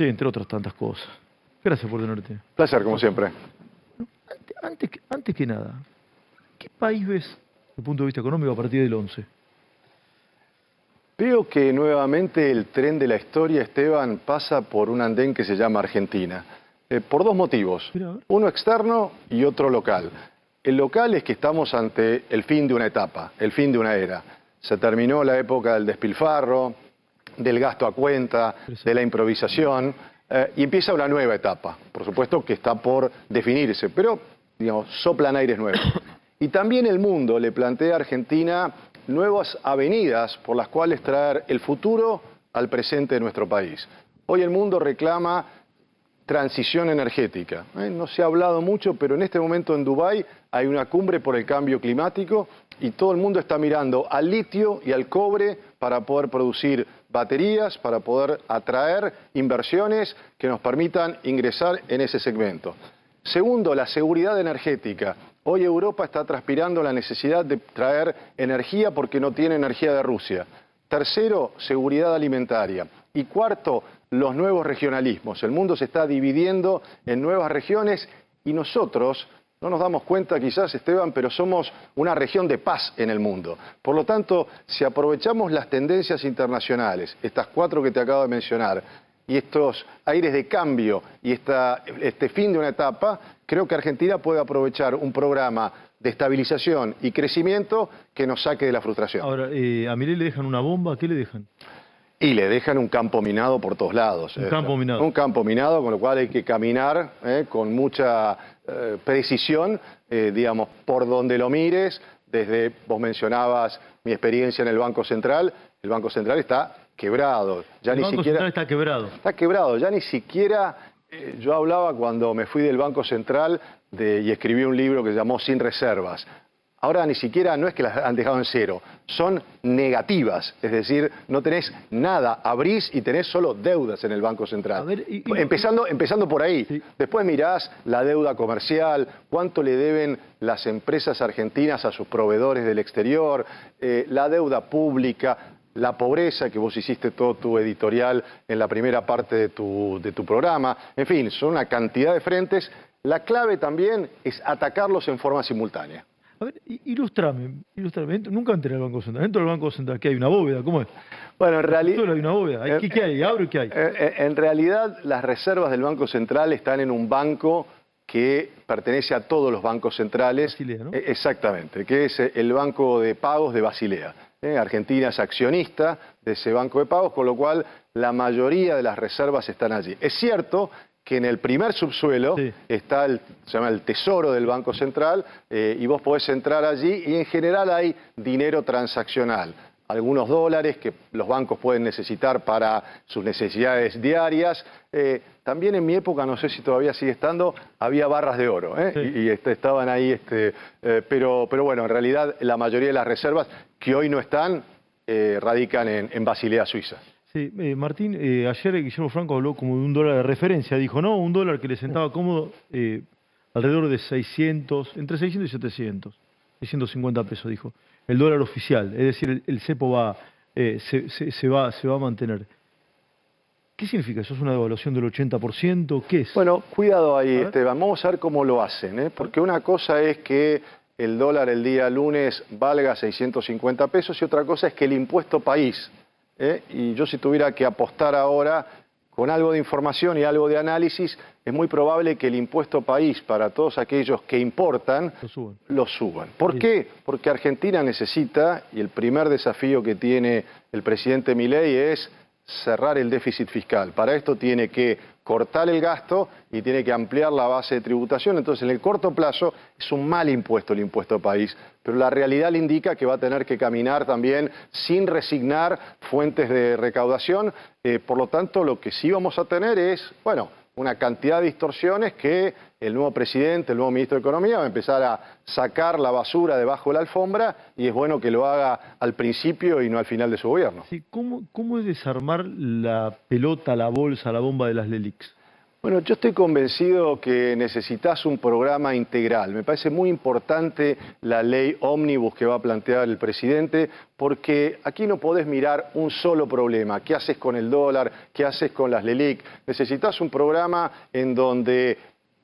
Sí, entre otras tantas cosas. Gracias por tenerte. Placer, como siempre. Antes que nada, ¿qué país ves desde el punto de vista económico a partir del 11? Veo que nuevamente el tren de la historia, Esteban, pasa por un andén que se llama Argentina. Por dos motivos. Mira, a ver. Uno externo y otro local. El local es que estamos ante el fin de una etapa, el fin de una era. Se terminó la época del despilfarro, del gasto a cuenta, de la improvisación, y empieza una nueva etapa. Por supuesto que está por definirse, pero, digamos, soplan aires nuevos. Y también el mundo le plantea a Argentina nuevas avenidas por las cuales traer el futuro al presente de nuestro país. Hoy el mundo reclama transición energética. No se ha hablado mucho, pero en este momento en Dubái hay una cumbre por el cambio climático y todo el mundo está mirando al litio y al cobre para poder producir baterías, para poder atraer inversiones que nos permitan ingresar en ese segmento. Segundo, la seguridad energética. Hoy Europa está transpirando la necesidad de traer energía porque no tiene energía de Rusia. Tercero, seguridad alimentaria. Y cuarto, los nuevos regionalismos. El mundo se está dividiendo en nuevas regiones y nosotros no nos damos cuenta quizás, Esteban, pero somos una región de paz en el mundo. Por lo tanto, si aprovechamos las tendencias internacionales, estas cuatro que te acabo de mencionar, y estos aires de cambio y este fin de una etapa, creo que Argentina puede aprovechar un programa de estabilización y crecimiento que nos saque de la frustración. Ahora, ¿a Milei le dejan una bomba? ¿Qué le dejan? Y le dejan un campo minado por todos lados. Un campo minado. Un campo minado, con lo cual hay que caminar con mucha precisión, digamos, por donde lo mires. Desde, vos mencionabas mi experiencia en el Banco Central está quebrado. Ya El Banco Central está quebrado. Está quebrado, ya ni siquiera... yo hablaba cuando me fui del Banco Central y escribí un libro que se llamó Sin Reservas. Ahora ni siquiera no es que las han dejado en cero, son negativas, es decir, no tenés nada, abrís y tenés solo deudas en el Banco Central. A ver, empezando por ahí, sí. Después mirás la deuda comercial, cuánto le deben las empresas argentinas a sus proveedores del exterior, la deuda pública, la pobreza, que vos hiciste todo tu editorial en la primera parte de tu programa, en fin, son una cantidad de frentes. La clave también es atacarlos en forma simultánea. A ver, ilústrame. Nunca entré al Banco Central. Dentro del Banco Central, ¿qué hay? ¿Una bóveda? ¿Cómo es? Bueno, en realidad... Solo hay una bóveda. ¿Qué hay? ¿Abro y qué hay? En realidad, las reservas del Banco Central están en un banco que pertenece a todos los bancos centrales. Basilea, ¿no? Exactamente, que es el Banco de Pagos de Basilea. Argentina es accionista de ese banco de pagos, con lo cual la mayoría de las reservas están allí. Es cierto que en el primer subsuelo sí. está se llama el Tesoro del Banco Central, y vos podés entrar allí y en general hay dinero transaccional. Algunos dólares que los bancos pueden necesitar para sus necesidades diarias. También en mi época, no sé si todavía sigue estando, había barras de oro, sí. y estaban ahí, pero bueno, en realidad la mayoría de las reservas que hoy no están radican en Basilea, Suiza. Sí, Martín, ayer Guillermo Franco habló como de un dólar de referencia, dijo, ¿no? Un dólar que le sentaba cómodo alrededor de 600, entre 600 y 700, 650 pesos, dijo. El dólar oficial, es decir, el cepo se va a mantener. ¿Qué significa eso? ¿Es una devaluación del 80%? ¿Qué es? Bueno, cuidado ahí, Esteban. Vamos a ver cómo lo hacen, porque una cosa es que el dólar el día lunes valga 650 pesos y otra cosa es que el impuesto país, y yo si tuviera que apostar ahora con algo de información y algo de análisis, es muy probable que el impuesto país para todos aquellos que importan lo suban. ¿Por qué? Porque Argentina necesita, y el primer desafío que tiene el presidente Milei es cerrar el déficit fiscal. Para esto tiene que cortar el gasto y tiene que ampliar la base de tributación. Entonces, en el corto plazo es un mal impuesto el impuesto país, pero la realidad le indica que va a tener que caminar también sin resignar fuentes de recaudación. Por lo tanto, lo que sí vamos a tener es, bueno, una cantidad de distorsiones que el nuevo presidente, el nuevo ministro de Economía va a empezar a sacar la basura debajo de la alfombra y es bueno que lo haga al principio y no al final de su gobierno. Sí, ¿cómo es desarmar la pelota, la bolsa, la bomba de las LELIQs? Bueno, yo estoy convencido que necesitas un programa integral. Me parece muy importante la ley ómnibus que va a plantear el presidente, porque aquí no podés mirar un solo problema. ¿Qué haces con el dólar? ¿Qué haces con las LELIQ? Necesitas un programa en donde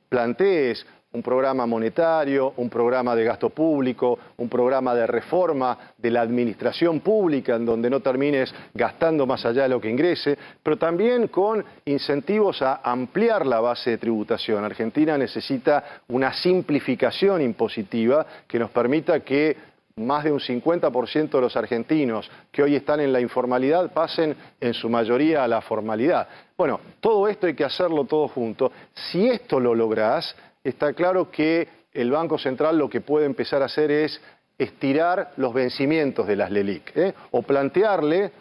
plantees un programa monetario, un programa de gasto público, un programa de reforma de la administración pública en donde no termines gastando más allá de lo que ingrese, pero también con incentivos a ampliar la base de tributación. Argentina necesita una simplificación impositiva que nos permita que más de un 50% de los argentinos que hoy están en la informalidad pasen en su mayoría a la formalidad. Bueno, todo esto hay que hacerlo todo junto. Si esto lo lográs, está claro que el Banco Central lo que puede empezar a hacer es estirar los vencimientos de las LELIQ, o plantearle,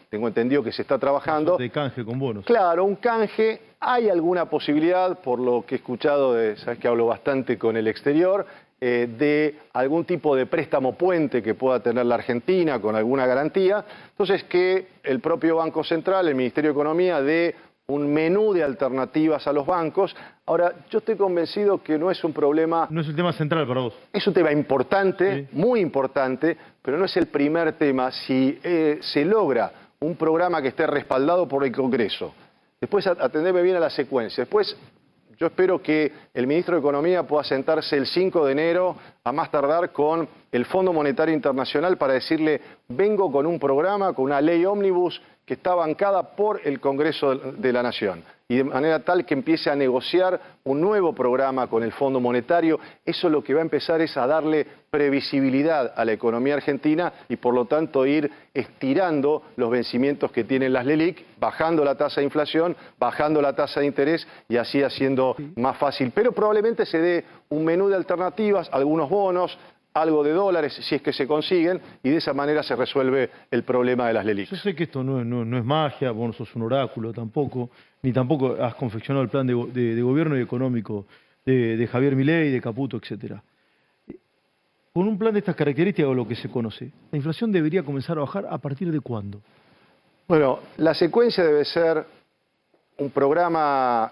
tengo entendido que se está trabajando... De canje con bonos. Claro, un canje, hay alguna posibilidad, por lo que he escuchado, sabes que hablo bastante con el exterior, de algún tipo de préstamo puente que pueda tener la Argentina con alguna garantía. Entonces, que el propio Banco Central, el Ministerio de Economía, dé un menú de alternativas a los bancos. Ahora, yo estoy convencido que no es un problema... No es el tema central para vos. Es un tema importante, sí, muy importante, pero no es el primer tema. Si se logra un programa que esté respaldado por el Congreso, después atendeme bien a la secuencia, después yo espero que el ministro de Economía pueda sentarse el 5 de enero, a más tardar, con el Fondo Monetario Internacional para decirle: vengo con un programa, con una ley ómnibus que está bancada por el Congreso de la Nación, y de manera tal que empiece a negociar un nuevo programa con el Fondo Monetario. Eso lo que va a empezar es a darle previsibilidad a la economía argentina y por lo tanto ir estirando los vencimientos que tienen las LELIQ, bajando la tasa de inflación, bajando la tasa de interés y así haciendo más fácil. Pero probablemente se dé un menú de alternativas, algunos bonos, algo de dólares, si es que se consiguen, y de esa manera se resuelve el problema de las LELIQ. Yo sé que esto no es magia, vos no sos un oráculo tampoco, ni tampoco has confeccionado el plan de gobierno y económico de Javier Milei, de Caputo, etcétera. Con un plan de estas características, o lo que se conoce, ¿la inflación debería comenzar a bajar a partir de cuándo? Bueno, la secuencia debe ser un programa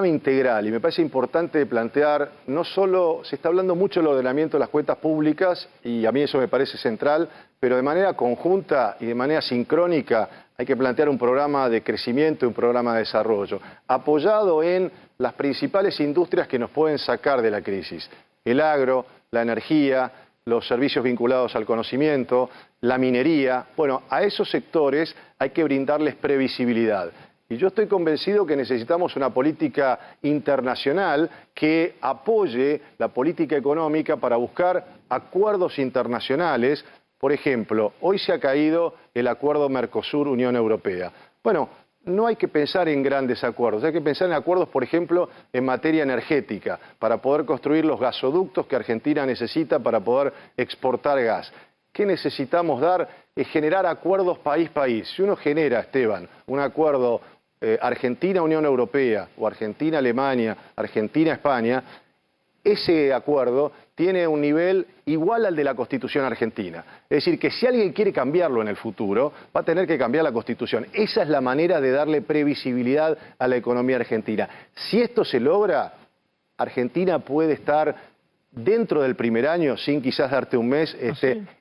integral, y me parece importante plantear, no solo, se está hablando mucho del ordenamiento de las cuentas públicas, y a mí eso me parece central, pero de manera conjunta y de manera sincrónica hay que plantear un programa de crecimiento, un programa de desarrollo, apoyado en las principales industrias que nos pueden sacar de la crisis: el agro, la energía, los servicios vinculados al conocimiento, la minería. Bueno, a esos sectores hay que brindarles previsibilidad. Y yo estoy convencido que necesitamos una política internacional que apoye la política económica para buscar acuerdos internacionales. Por ejemplo, hoy se ha caído el acuerdo Mercosur-Unión Europea. Bueno, no hay que pensar en grandes acuerdos, hay que pensar en acuerdos, por ejemplo, en materia energética, para poder construir los gasoductos que Argentina necesita para poder exportar gas. ¿Qué necesitamos dar? Es generar acuerdos país-país. Si uno genera, Esteban, un acuerdo Argentina-Unión Europea o Argentina-Alemania, Argentina-España, ese acuerdo tiene un nivel igual al de la Constitución argentina. Es decir, que si alguien quiere cambiarlo en el futuro, va a tener que cambiar la Constitución. Esa es la manera de darle previsibilidad a la economía argentina. Si esto se logra, Argentina puede estar dentro del primer año, sin quizás darte un mes,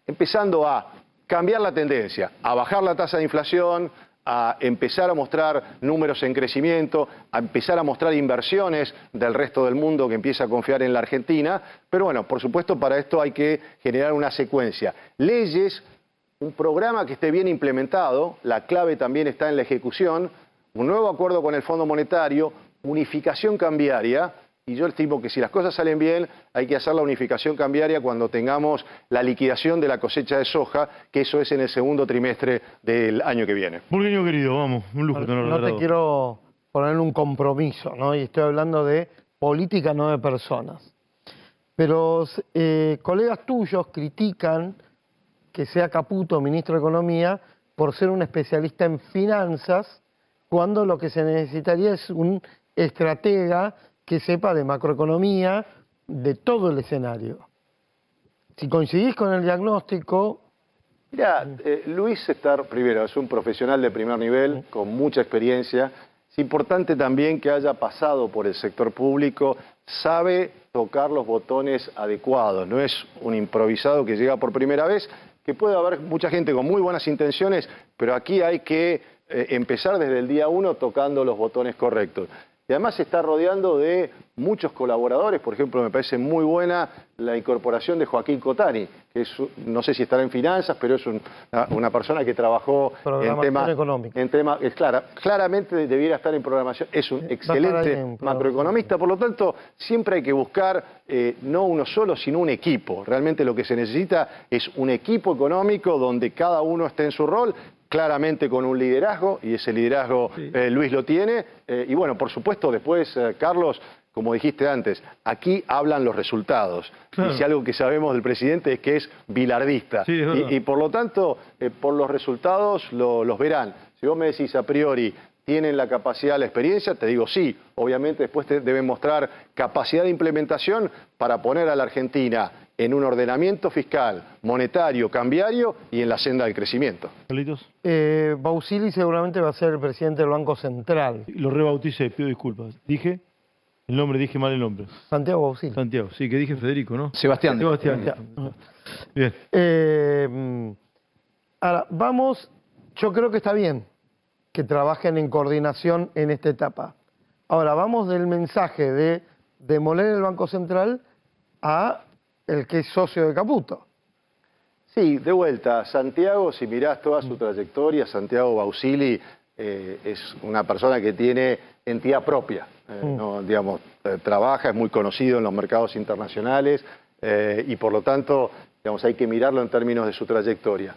empezando a cambiar la tendencia, a bajar la tasa de inflación, a empezar a mostrar números en crecimiento, a empezar a mostrar inversiones del resto del mundo que empieza a confiar en la Argentina. Pero bueno, por supuesto, para esto hay que generar una secuencia. Leyes, un programa que esté bien implementado, la clave también está en la ejecución, un nuevo acuerdo con el Fondo Monetario, unificación cambiaria. Y yo estimo que si las cosas salen bien, hay que hacer la unificación cambiaria cuando tengamos la liquidación de la cosecha de soja, que eso es en el segundo trimestre del año que viene. Burgueño querido, vamos, un lujo tenerlo. No te quiero poner un compromiso, ¿no? Y estoy hablando de política, no de personas. Pero colegas tuyos critican que sea Caputo, ministro de Economía, por ser un especialista en finanzas, cuando lo que se necesitaría es un estratega que sepa de macroeconomía, de todo el escenario. Si coincidís con el diagnóstico... Mirá, Luis primero es un profesional de primer nivel, con mucha experiencia. Es importante también que haya pasado por el sector público, sabe tocar los botones adecuados, no es un improvisado que llega por primera vez, que puede haber mucha gente con muy buenas intenciones, pero aquí hay que empezar desde el día 1 tocando los botones correctos. Y además se está rodeando de muchos colaboradores. Por ejemplo, me parece muy buena la incorporación de Joaquín Cotani, que es, no sé si estará en finanzas, pero es una persona que trabajó en temas claramente debiera estar en programación. Es un excelente macroeconomista, por lo tanto, siempre hay que buscar no uno solo, sino un equipo. Realmente lo que se necesita es un equipo económico donde cada uno esté en su rol, claramente con un liderazgo, y ese liderazgo Luis lo tiene. Y bueno, por supuesto, después, Carlos, como dijiste antes, aquí hablan los resultados. Claro. Y si algo que sabemos del presidente es que es bilardista. Sí, y por lo tanto, por los resultados los verán. Si vos me decís a priori, ¿tienen la capacidad, la experiencia? Te digo sí. Obviamente después deben mostrar capacidad de implementación para poner a la Argentina en un ordenamiento fiscal, monetario, cambiario y en la senda del crecimiento. Carlitos. Bausili seguramente va a ser el presidente del Banco Central. Lo rebauticé, pido disculpas. Dije mal el nombre. Santiago Bausili. Santiago, sí, que dije Federico, ¿no? Sebastián. Bien. Ahora, yo creo que está bien que trabajen en coordinación en esta etapa. Ahora, vamos del mensaje de demoler el Banco Central a el que es socio de Caputo. Sí, de vuelta, Santiago, si mirás toda su trayectoria, Santiago Bausili es una persona que tiene entidad propia, ¿no? Digamos, trabaja, es muy conocido en los mercados internacionales y por lo tanto, digamos, hay que mirarlo en términos de su trayectoria.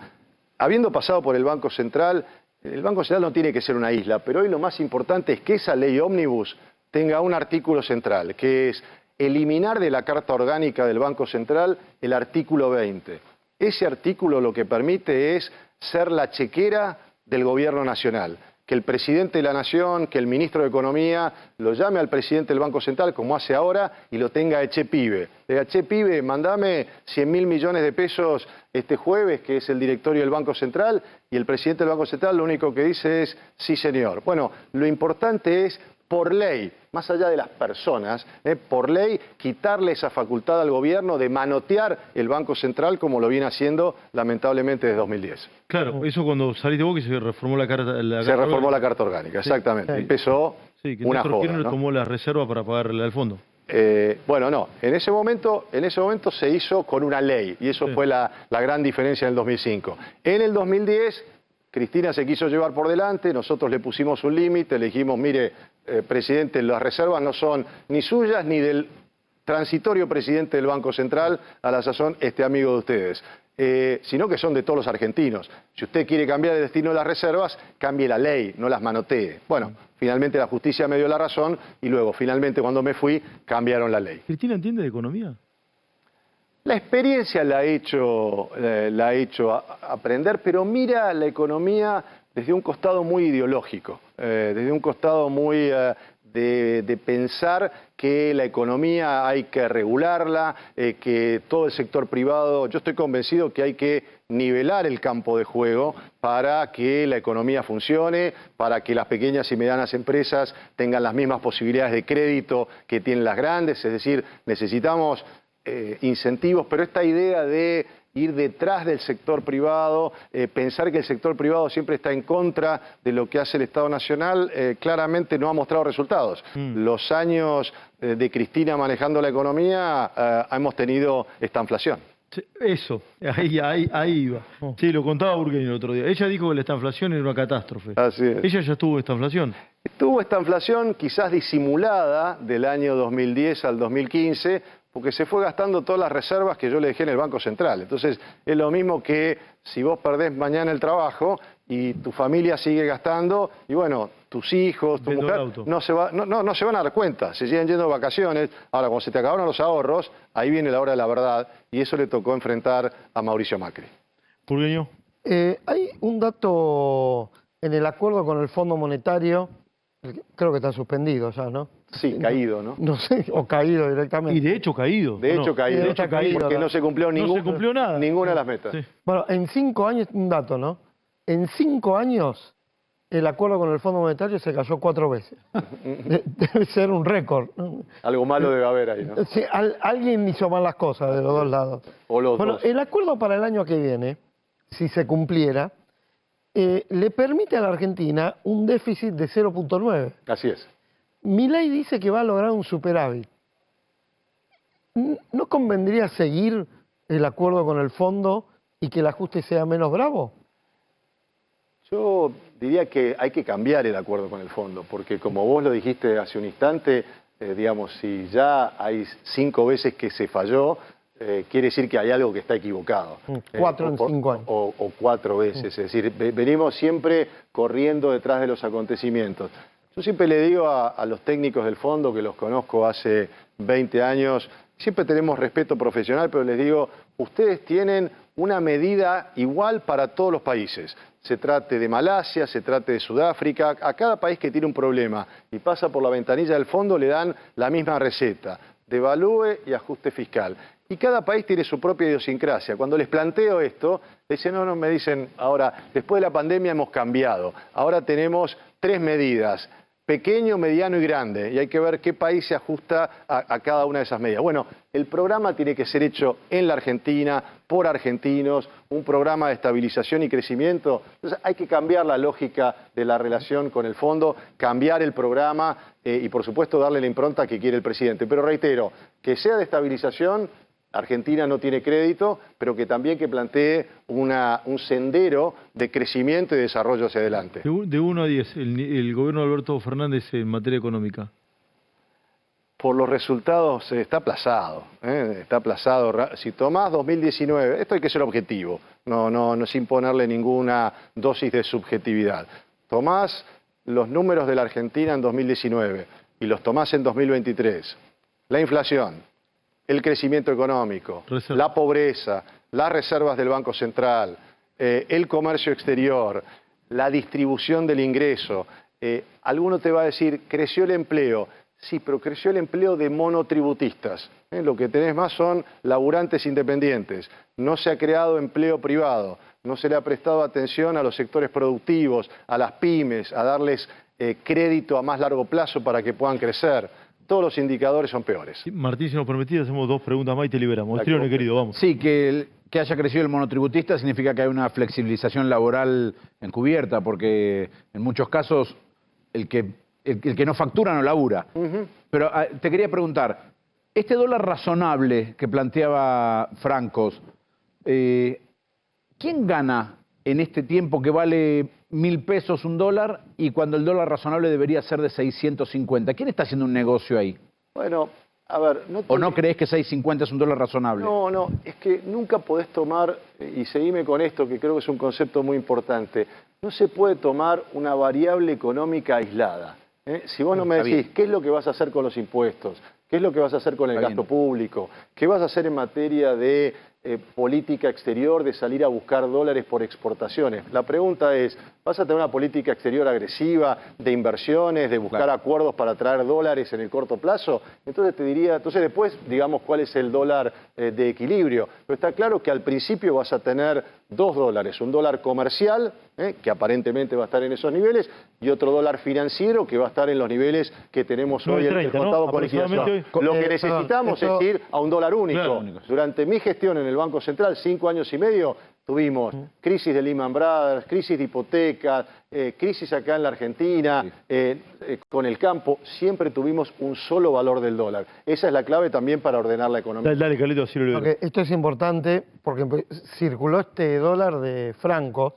Habiendo pasado por el Banco Central no tiene que ser una isla, pero hoy lo más importante es que esa ley ómnibus tenga un artículo central, que es eliminar de la Carta Orgánica del Banco Central el artículo 20. Ese artículo lo que permite es ser la chequera del gobierno nacional. Que el presidente de la Nación, que el ministro de Economía lo llame al presidente del Banco Central, como hace ahora, y lo tenga de che pibe. Le diga, che pibe, mandame 100.000 millones de pesos este jueves, que es el directorio del Banco Central, y el presidente del Banco Central lo único que dice es, sí señor. Bueno, lo importante es, por ley, más allá de las personas, por ley, quitarle esa facultad al gobierno de manotear el Banco Central como lo viene haciendo lamentablemente desde 2010. Claro, eso cuando saliste vos que se reformó la Carta Orgánica. Se reformó la Carta Orgánica, exactamente. Sí. Empezó una joda, Kirchner ¿no? tomó la reserva para pagarle al fondo. Bueno, no, en ese momento se hizo con una ley y eso fue la gran diferencia en el 2005. En el 2010... Cristina se quiso llevar por delante, nosotros le pusimos un límite, le dijimos, mire, presidente, las reservas no son ni suyas ni del transitorio presidente del Banco Central, a la sazón, amigo de ustedes, sino que son de todos los argentinos. Si usted quiere cambiar el destino de las reservas, cambie la ley, no las manotee. Bueno, finalmente la justicia me dio la razón y luego, finalmente, cuando me fui, cambiaron la ley. ¿Cristina entiende de economía? La experiencia la ha hecho aprender, pero mira la economía desde un costado muy ideológico, desde un costado muy de pensar que la economía hay que regularla, que todo el sector privado, yo estoy convencido que hay que nivelar el campo de juego para que la economía funcione, para que las pequeñas y medianas empresas tengan las mismas posibilidades de crédito que tienen las grandes, es decir, necesitamos incentivos, pero esta idea de ir detrás del sector privado, pensar que el sector privado siempre está en contra de lo que hace el Estado Nacional, claramente no ha mostrado resultados. Los años de Cristina manejando la economía, hemos tenido esta inflación. Eso, ahí iba. Sí, lo contaba Burgueño el otro día. Ella dijo que la estanflación era una catástrofe. Así es. ¿Ella ya tuvo esta inflación? Tuvo esta inflación quizás disimulada del año 2010 al 2015, porque se fue gastando todas las reservas que yo le dejé en el Banco Central. Entonces, es lo mismo que si vos perdés mañana el trabajo y tu familia sigue gastando, y bueno, tus hijos, tu mujer, no se van a dar cuenta, se siguen yendo de vacaciones. Ahora, cuando se te acabaron los ahorros, ahí viene la hora de la verdad, y eso le tocó enfrentar a Mauricio Macri. Burgueño. Hay un dato en el acuerdo con el Fondo Monetario, creo que está suspendido ya, ¿no? Sí, caído, ¿no? No sé, o caído directamente. Y de hecho caído. De hecho caído, porque no se cumplió nada. Ninguna de las metas. Sí. Bueno, en 5 años, un dato, ¿no? En 5 años el acuerdo con el Fondo Monetario se cayó 4 veces. Debe ser un récord. Algo malo debe haber ahí, ¿no? Sí, alguien hizo mal las cosas de los dos lados. O los Bueno, dos. el acuerdo para el año que viene, si se cumpliera, le permite a la Argentina un déficit de 0,9. Así es. Milei dice que va a lograr un superávit. ¿No convendría seguir el acuerdo con el fondo y que el ajuste sea menos bravo? Yo diría que hay que cambiar el acuerdo con el fondo, porque como vos lo dijiste hace un instante, digamos, si ya hay 5 veces que se falló, quiere decir que hay algo que está equivocado. 4 en 5 años. O 4 veces, es decir, venimos siempre corriendo detrás de los acontecimientos. Yo siempre le digo a los técnicos del fondo, que los conozco hace 20 años, siempre tenemos respeto profesional, pero les digo, ustedes tienen una medida igual para todos los países. Se trate de Malasia, se trate de Sudáfrica, a cada país que tiene un problema y pasa por la ventanilla del fondo le dan la misma receta, devalúe y ajuste fiscal. Y cada país tiene su propia idiosincrasia. Cuando les planteo esto, dicen, no, me dicen, ahora, después de la pandemia hemos cambiado, ahora tenemos 3 medidas, pequeño, mediano y grande, y hay que ver qué país se ajusta a cada una de esas medidas. Bueno, el programa tiene que ser hecho en la Argentina, por argentinos, un programa de estabilización y crecimiento. Entonces hay que cambiar la lógica de la relación con el fondo, cambiar el programa y por supuesto darle la impronta que quiere el presidente. Pero reitero, que sea de estabilización, Argentina no tiene crédito, pero que también que plantee un sendero de crecimiento y desarrollo hacia adelante. De 1 a 10, el gobierno de Alberto Fernández en materia económica. Por los resultados está aplazado, está aplazado. Si tomás 2019, esto hay que ser objetivo, no sin ponerle ninguna dosis de subjetividad. Tomás los números de la Argentina en 2019 y los tomás en 2023. La inflación, el crecimiento económico, la pobreza, las reservas del Banco Central, el comercio exterior, la distribución del ingreso. Alguno te va a decir, creció el empleo. Sí, pero creció el empleo de monotributistas. Lo que tenés más son laburantes independientes. No se ha creado empleo privado. No se le ha prestado atención a los sectores productivos, a las pymes, a darles crédito a más largo plazo para que puedan crecer. Todos los indicadores son peores. Martín, si nos permitís, hacemos 2 preguntas más y te liberamos. Trione, querido, vamos. Sí, que haya crecido el monotributista significa que hay una flexibilización laboral encubierta, porque en muchos casos el que no factura no labura. Pero te quería preguntar, este dólar razonable que planteaba Francos, ¿quién gana en este tiempo que vale 1.000 pesos un dólar y cuando el dólar razonable debería ser de 650? ¿Quién está haciendo un negocio ahí? Bueno, a ver... ¿O no crees que 650 es un dólar razonable? No, es que nunca podés tomar, y seguime con esto que creo que es un concepto muy importante, no se puede tomar una variable económica aislada. Si vos no me decís qué es lo que vas a hacer con los impuestos, qué es lo que vas a hacer con el gasto público, qué vas a hacer en materia de política exterior, de salir a buscar dólares por exportaciones. La pregunta es, ¿vas a tener una política exterior agresiva de inversiones, de buscar acuerdos para traer dólares en el corto plazo? Entonces te diría, después digamos cuál es el dólar de equilibrio. Pero está claro que al principio vas a tener 2 dólares, un dólar comercial, que aparentemente va a estar en esos niveles, y otro dólar financiero que va a estar en los niveles que tenemos hoy en el contado con liquidación. Lo que necesitamos es ir a un dólar único. Claro. Durante mi gestión en el Banco Central, 5 años y medio, tuvimos crisis de Lehman Brothers, crisis de hipotecas, crisis acá en la Argentina, con el campo, siempre tuvimos un solo valor del dólar. Esa es la clave también para ordenar la economía. Dale, Carlito, así lo leo. Esto es importante porque circuló este dólar de Franco,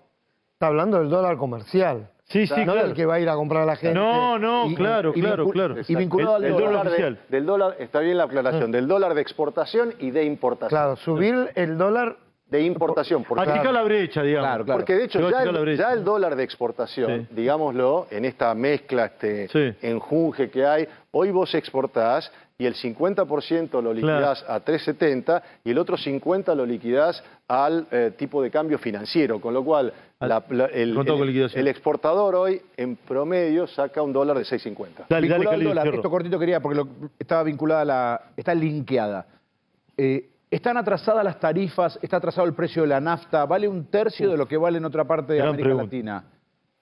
está hablando del dólar comercial. Sí, no claro. del que va a ir a comprar a la gente. Claro. Y vinculado al dólar oficial. Del dólar, está bien la aclaración, del dólar de exportación y de importación. Claro, subir el dólar de importación. Achicar la brecha, digamos. Claro. Porque de hecho ya el dólar de exportación, digámoslo, en esta mezcla, enjunje que hay, hoy vos exportás y el 50% lo liquidás a 3.70 y el otro 50% lo liquidás al tipo de cambio financiero, con lo cual el exportador hoy en promedio saca un dólar de 6.50. Vinculado al dólar, esto cortito quería porque estaba vinculada está linkeada. ¿Están atrasadas las tarifas? ¿Está atrasado el precio de la nafta? ¿Vale 1/3 de lo que vale en otra parte de América Latina?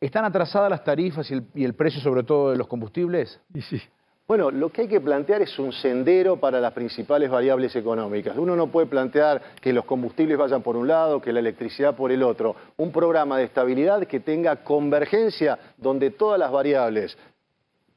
¿Están atrasadas las tarifas y el precio sobre todo de los combustibles? Y sí. Bueno, lo que hay que plantear es un sendero para las principales variables económicas. Uno no puede plantear que los combustibles vayan por un lado, que la electricidad por el otro. Un programa de estabilidad que tenga convergencia donde todas las variables,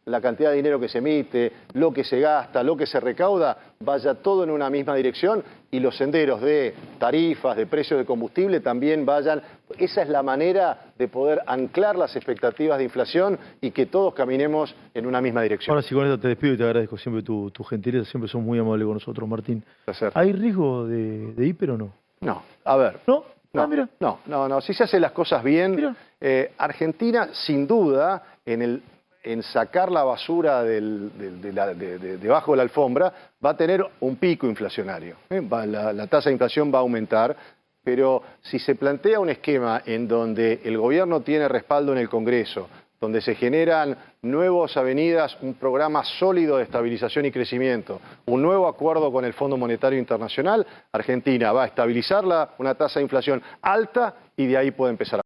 la cantidad de dinero que se emite, lo que se gasta, lo que se recauda, vaya todo en una misma dirección y los senderos de tarifas, de precios de combustible también vayan. Esa es la manera de poder anclar las expectativas de inflación y que todos caminemos en una misma dirección. Ahora sí, con esto te despido y te agradezco siempre tu gentileza, siempre son muy amables con nosotros, Martín. Placer. ¿Hay riesgo de hiper o no? No, a ver. ¿No? No, Mira. no. Si se hacen las cosas bien, Argentina, sin duda, en sacar la basura debajo de la alfombra, va a tener un pico inflacionario. La tasa de inflación va a aumentar, pero si se plantea un esquema en donde el gobierno tiene respaldo en el Congreso, donde se generan nuevas avenidas, un programa sólido de estabilización y crecimiento, un nuevo acuerdo con el Fondo Monetario Internacional, Argentina va a estabilizar una tasa de inflación alta y de ahí puede empezar a